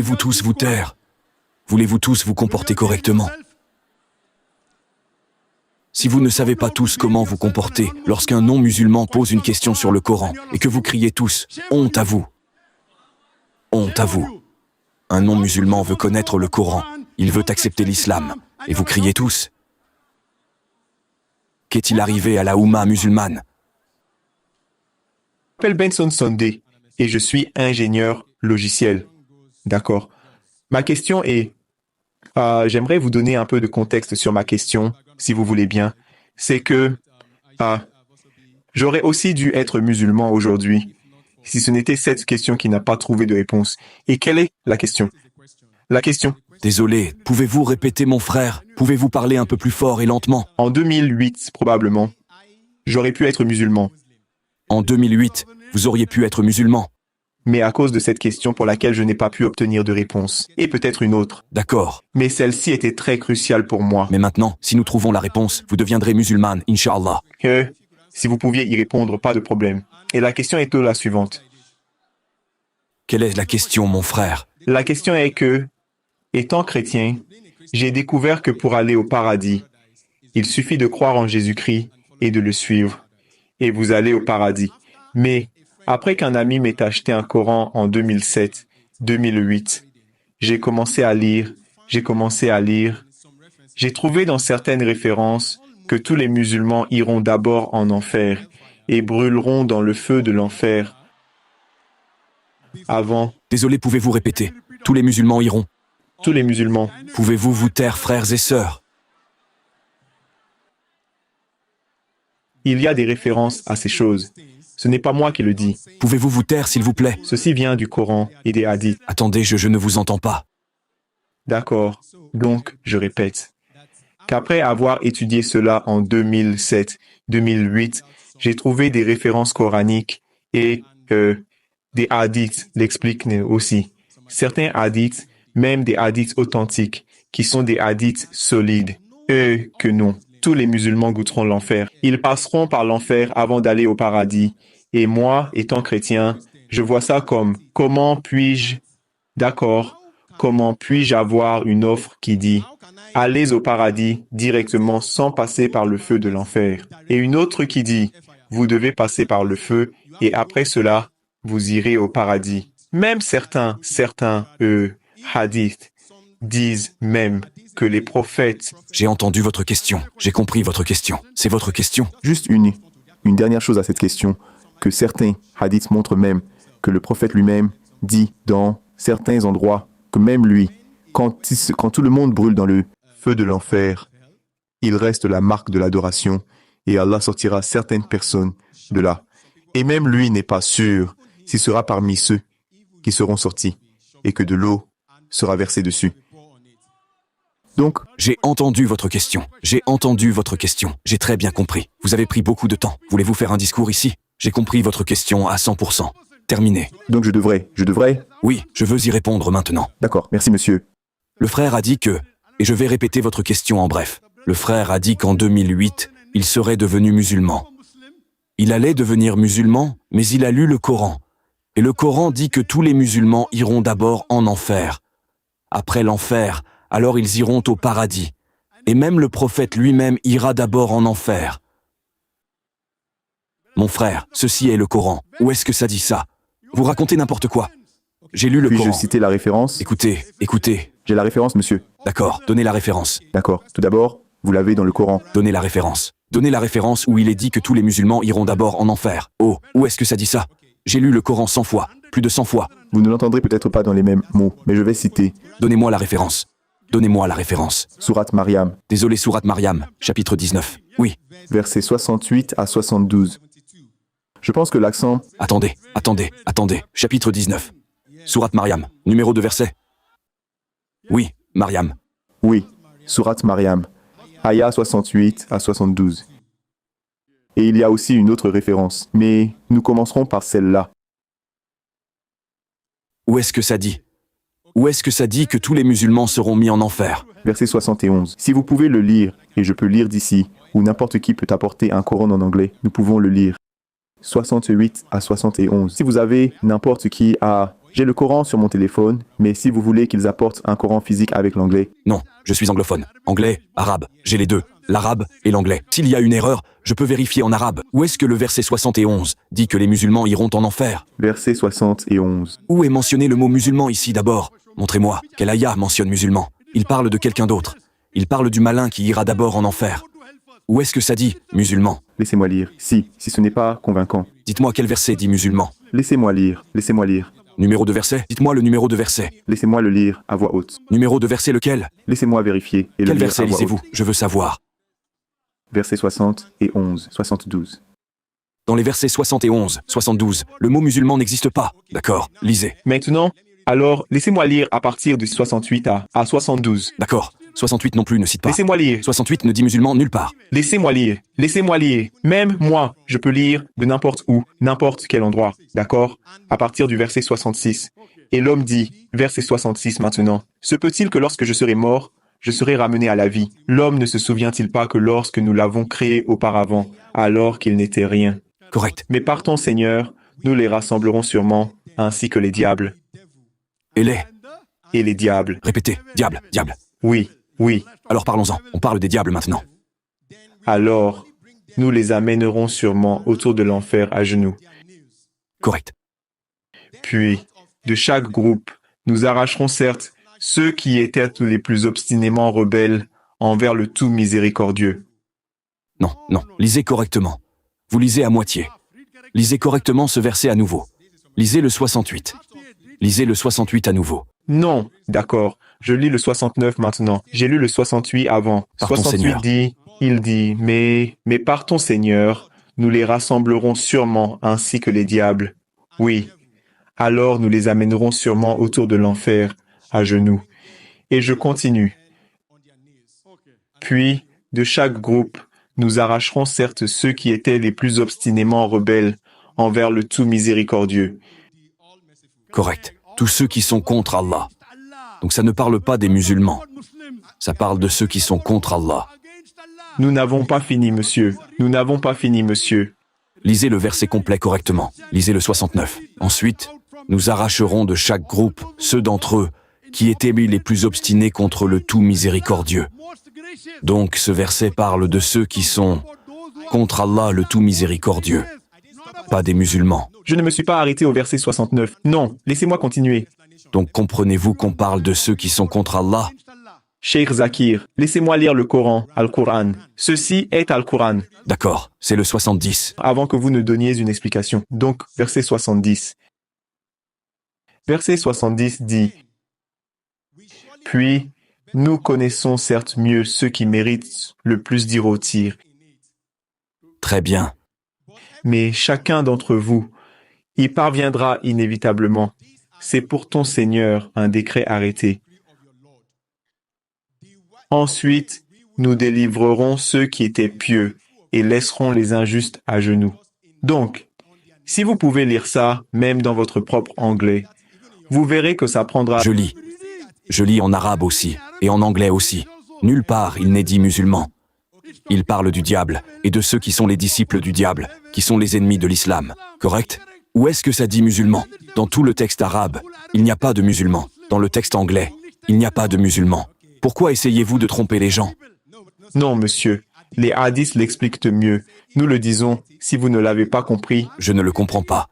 Voulez-vous tous vous taire? Voulez-vous tous vous comporter correctement? Si vous ne savez pas tous comment vous comporter lorsqu'un non-musulman pose une question sur le Coran et que vous criez tous « Honte à vous !» Honte à vous! Un non-musulman veut connaître le Coran, il veut accepter l'islam, et vous criez tous. Qu'est-il arrivé à la Oumma musulmane? Je m'appelle Benson Sunday et je suis ingénieur logiciel. D'accord. Ma question est, j'aimerais vous donner un peu de contexte sur ma question, si vous voulez bien. C'est que j'aurais aussi dû être musulman aujourd'hui, si ce n'était cette question qui n'a pas trouvé de réponse. Et quelle est la question? La question. Désolé, pouvez-vous répéter mon frère? Pouvez-vous parler un peu plus fort et lentement? En 2008, probablement, j'aurais pu être musulman. En 2008, vous auriez pu être musulman. Mais à cause de cette question pour laquelle je n'ai pas pu obtenir de réponse. Et peut-être une autre. D'accord. Mais celle-ci était très cruciale pour moi. Mais maintenant, si nous trouvons la réponse, vous deviendrez musulmane, Inch'Allah. Si vous pouviez y répondre, pas de problème. Et la question est la suivante. Quelle est la question, mon frère? La question est que, étant chrétien, j'ai découvert que pour aller au paradis, il suffit de croire en Jésus-Christ et de le suivre. Et vous allez au paradis. Mais, après qu'un ami m'ait acheté un Coran en 2007, 2008, j'ai commencé à lire. J'ai trouvé dans certaines références que tous les musulmans iront d'abord en enfer et brûleront dans le feu de l'enfer avant. Désolé, pouvez-vous répéter? Tous les musulmans iront. Tous les musulmans. Pouvez-vous vous taire, frères et sœurs? Il y a des références à ces choses. Ce n'est pas moi qui le dis. Pouvez-vous vous taire, s'il vous plaît? Ceci vient du Coran et des hadiths. Attendez, je ne vous entends pas. D'accord. Donc, je répète. Qu'après avoir étudié cela en 2007, 2008, j'ai trouvé des références coraniques et des hadiths l'expliquent aussi. Certains hadiths, même des hadiths authentiques, qui sont des hadiths solides. Que non. Tous les musulmans goûteront l'enfer. Ils passeront par l'enfer avant d'aller au paradis. Et moi, étant chrétien, je vois ça comme comment puis-je avoir une offre qui dit allez au paradis directement sans passer par le feu de l'enfer. Et une autre qui dit vous devez passer par le feu et après cela, vous irez au paradis. Même certains hadiths disent même que les prophètes... J'ai entendu votre question. J'ai compris votre question. C'est votre question. Juste une dernière chose à cette question, que certains hadiths montrent même que le prophète lui-même dit dans certains endroits que même lui, quand tout le monde brûle dans le feu de l'enfer, il reste la marque de l'adoration et Allah sortira certaines personnes de là. Et même lui n'est pas sûr s'il sera parmi ceux qui seront sortis et que de l'eau sera versée dessus. Donc, j'ai entendu votre question. J'ai entendu votre question. J'ai très bien compris. Vous avez pris beaucoup de temps. Voulez-vous faire un discours ici? J'ai compris votre question à 100%. Terminé. Donc je devrais? Oui, je veux y répondre maintenant. D'accord, merci monsieur. Le frère a dit que, et je vais répéter votre question en bref. Le frère a dit qu'en 2008, il serait devenu musulman. Il allait devenir musulman, mais il a lu le Coran. Et le Coran dit que tous les musulmans iront d'abord en enfer. Après l'enfer, alors ils iront au paradis. Et même le prophète lui-même ira d'abord en enfer. Mon frère, ceci est le Coran. Où est-ce que ça dit ça? Vous racontez n'importe quoi. J'ai lu le Coran. Puis-je citer la référence? Écoutez. J'ai la référence, monsieur. D'accord, donnez la référence. D'accord. Tout d'abord, vous l'avez dans le Coran. Donnez la référence. Donnez la référence où il est dit que tous les musulmans iront d'abord en enfer. Oh, où est-ce que ça dit ça? J'ai lu le Coran 100 fois, plus de 100 fois. Vous ne l'entendrez peut-être pas dans les mêmes mots, mais je vais citer. Donnez-moi la référence. Donnez-moi la référence. Sourate Maryam. Désolé, Sourate Maryam, chapitre 19. Oui. Versets 68 à 72. Je pense que l'accent... Attendez. Chapitre 19. Sourate Maryam, numéro de verset. Oui, Maryam. Oui, Sourate Maryam. Aya 68 à 72. Et il y a aussi une autre référence, mais nous commencerons par celle-là. Où est-ce que ça dit? Où est-ce que ça dit que tous les musulmans seront mis en enfer? Verset 71. Si vous pouvez le lire, et je peux lire d'ici, ou n'importe qui peut apporter un Coran en anglais, nous pouvons le lire. 68 à 71. Si vous avez n'importe qui à J'ai le Coran sur mon téléphone, mais si vous voulez qu'ils apportent un Coran physique avec l'anglais, Non, je suis anglophone. Anglais, arabe, j'ai les deux, l'arabe et l'anglais. S'il y a une erreur, je peux vérifier en arabe. Où est-ce que le verset 71 dit que les musulmans iront en enfer? verset 71. Où est mentionné le mot musulman ici d'abord? Montrez-moi, quel ayah mentionne musulman? Il parle de quelqu'un d'autre. Il parle du malin qui ira d'abord en enfer. Où est-ce que ça dit, musulman? Laissez-moi lire. Si ce n'est pas convaincant. Dites-moi quel verset dit musulman. Laissez-moi lire. Laissez-moi lire. Numéro de verset? Dites-moi le numéro de verset. Laissez-moi le lire à voix haute. Numéro de verset lequel? Laissez-moi vérifier et le Quel lire verset à voix lisez-vous? haute. Je veux savoir. Verset 60 et 11, 72. Dans les versets 71, 72, le mot musulman n'existe pas. D'accord, lisez. Maintenant, alors, laissez-moi lire à partir de 68 à 72. D'accord, 68 non plus ne cite pas. Laissez-moi lire. 68 ne dit musulman nulle part. Laissez-moi lire. Laissez-moi lire. Même moi, je peux lire de n'importe où, n'importe quel endroit. D'accord? À partir du verset 66. Et l'homme dit, verset 66 maintenant, se peut-il que lorsque je serai mort, je serai ramené à la vie? L'homme ne se souvient-il pas que lorsque nous l'avons créé auparavant, alors qu'il n'était rien? Correct. Mais par ton Seigneur, nous les rassemblerons sûrement, ainsi que les diables. Et les? Et les diables. Répétez, diable, diable. Oui, oui. Alors parlons-en, on parle des diables maintenant. Alors, nous les amènerons sûrement autour de l'enfer à genoux. Correct. Puis, de chaque groupe, nous arracherons certes ceux qui étaient les plus obstinément rebelles envers le tout miséricordieux. Non, non, lisez correctement. Vous lisez à moitié. Lisez correctement ce verset à nouveau. Lisez le 68. Lisez le 68 à nouveau. Non, d'accord, je lis le 69 maintenant. J'ai lu le 68 avant. Par ton 68 Seigneur. il dit, mais par ton Seigneur, nous les rassemblerons sûrement ainsi que les diables. Oui, alors nous les amènerons sûrement autour de l'enfer, à genoux. Et je continue. Puis, de chaque groupe, nous arracherons certes ceux qui étaient les plus obstinément rebelles envers le tout miséricordieux. Correct. Tous ceux qui sont contre Allah. Donc ça ne parle pas des musulmans. Ça parle de ceux qui sont contre Allah. Nous n'avons pas fini, monsieur. Nous n'avons pas fini, monsieur. Lisez le verset complet correctement. Lisez le 69. Ensuite, nous arracherons de chaque groupe ceux d'entre eux qui étaient les plus obstinés contre le tout miséricordieux. Donc ce verset parle de ceux qui sont contre Allah le tout miséricordieux, pas des musulmans. Je ne me suis pas arrêté au verset 69. Non, laissez-moi continuer. Donc comprenez-vous qu'on parle de ceux qui sont contre Allah? Cheikh Zakir, laissez-moi lire le Coran, Al-Quran. Ceci est Al-Quran, D'accord, c'est le 70. avant que vous ne donniez une explication. Donc, verset 70. Verset 70 dit, « Puis, nous connaissons certes mieux ceux qui méritent le plus d'ir. Très bien. Mais chacun d'entre vous y parviendra inévitablement. C'est pour ton Seigneur un décret arrêté. Ensuite, nous délivrerons ceux qui étaient pieux et laisserons les injustes à genoux. » Donc, si vous pouvez lire ça, même dans votre propre anglais, vous verrez que ça prendra... Je lis. Je lis en arabe aussi, et en anglais aussi. Nulle part il n'est dit musulman. Il parle du diable, et de ceux qui sont les disciples du diable, qui sont les ennemis de l'islam. Correct? Où est-ce que ça dit musulman? Dans tout le texte arabe, il n'y a pas de musulmans. Dans le texte anglais, il n'y a pas de musulmans. Pourquoi essayez-vous de tromper les gens? Non, monsieur. Les hadiths l'expliquent mieux. Nous le disons, si vous ne l'avez pas compris, Je ne le comprends pas.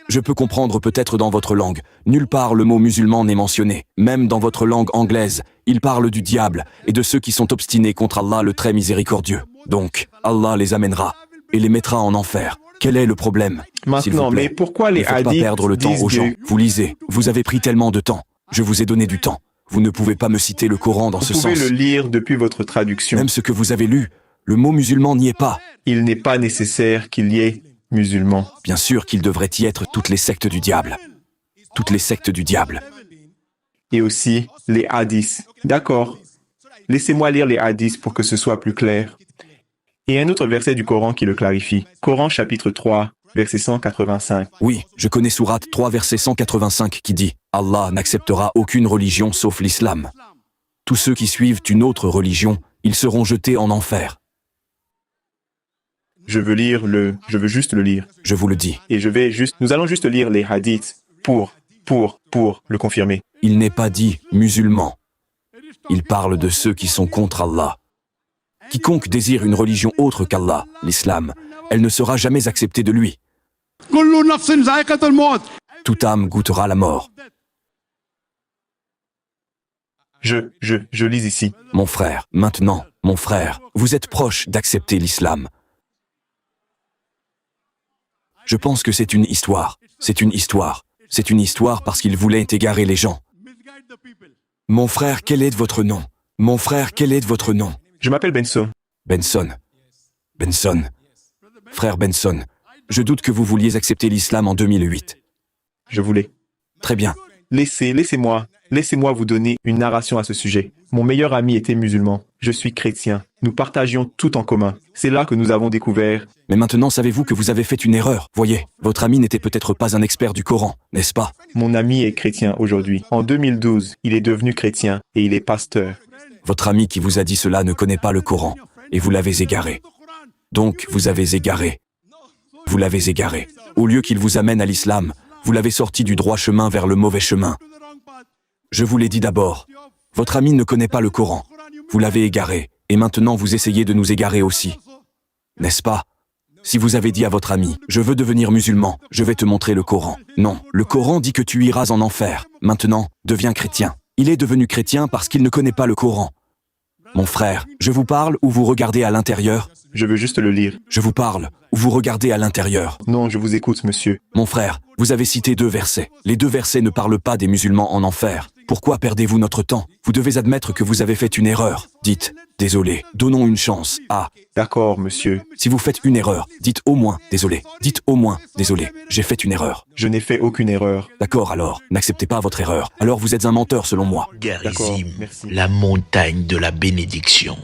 Je peux comprendre peut-être dans votre langue. Nulle part le mot musulman n'est mentionné. Même dans votre langue anglaise, il parle du diable et de ceux qui sont obstinés contre Allah le très miséricordieux. Donc, Allah les amènera et les mettra en enfer. Quel est le problème? S'il maintenant, vous plaît, mais pourquoi ne les faites pas hadiths perdre le temps disent aux gens. que Vous lisez. Vous avez pris tellement de temps. Je vous ai donné du temps. Vous ne pouvez pas me citer le Coran dans vous ce pouvez sens. le lire depuis votre traduction. Même ce que vous avez lu, le mot musulman n'y est pas. Il n'est pas nécessaire qu'il y ait musulmans. Bien sûr qu'il devrait y être toutes les sectes du diable. Toutes les sectes du diable. Et aussi les hadiths. D'accord. Laissez-moi lire les hadiths pour que ce soit plus clair. Et un autre verset du Coran qui le clarifie. Coran chapitre 3, verset 185. Oui, je connais sourate 3 verset 185 qui dit « Allah n'acceptera aucune religion sauf l'islam. Tous ceux qui suivent une autre religion, ils seront jetés en enfer. Je veux juste le lire. Je vous le dis. Et nous allons juste lire les hadiths pour pour le confirmer. Il n'est pas dit musulman. Il parle de ceux qui sont contre Allah. Quiconque désire une religion autre qu'Allah, l'islam, elle ne sera jamais acceptée de lui. Toute âme goûtera la mort. Je lis ici. Mon frère, maintenant, mon frère, vous êtes proche d'accepter l'islam. Je pense que c'est une histoire. C'est une histoire. C'est une histoire parce qu'il voulait égarer les gens. Mon frère, quel est votre nom? Mon frère, quel est votre nom? Je m'appelle Benson. Benson. Benson. Frère Benson, je doute que vous vouliez accepter l'islam en 2008. Je voulais. Très bien. Laissez-moi vous donner une narration à ce sujet. Mon meilleur ami était musulman. Je suis chrétien. Nous partagions tout en commun. C'est là que nous avons découvert. Mais maintenant, savez-vous que vous avez fait une erreur? Voyez, votre ami n'était peut-être pas un expert du Coran, n'est-ce pas? Mon ami est chrétien aujourd'hui. En 2012, il est devenu chrétien et il est pasteur. Votre ami qui vous a dit cela ne connaît pas le Coran, et vous l'avez égaré. Donc, vous avez égaré. Vous l'avez égaré. Au lieu qu'il vous amène à l'islam, vous l'avez sorti du droit chemin vers le mauvais chemin. Je vous l'ai dit d'abord. Votre ami ne connaît pas le Coran. Vous l'avez égaré, et maintenant vous essayez de nous égarer aussi. N'est-ce pas? Si vous avez dit à votre ami, « Je veux devenir musulman, je vais te montrer le Coran. » Non, le Coran dit que tu iras en enfer. Maintenant, deviens chrétien. Il est devenu chrétien parce qu'il ne connaît pas le Coran. Mon frère, je vous parle ou vous regardez à l'intérieur? Je veux juste le lire. Je vous parle ou vous regardez à l'intérieur? Non, je vous écoute, monsieur. Mon frère, vous avez cité 2 versets. Les 2 versets ne parlent pas des musulmans en enfer. Pourquoi perdez-vous notre temps? Vous devez admettre que vous avez fait une erreur. Dites, désolé, donnons une chance. Ah, D'accord, monsieur. si vous faites une erreur, dites au moins, désolé. Dites au moins, désolé, j'ai fait une erreur. Je n'ai fait aucune erreur. D'accord alors, n'acceptez pas votre erreur. Alors vous êtes un menteur selon moi. D'accord, Garizim, merci. la montagne de la bénédiction.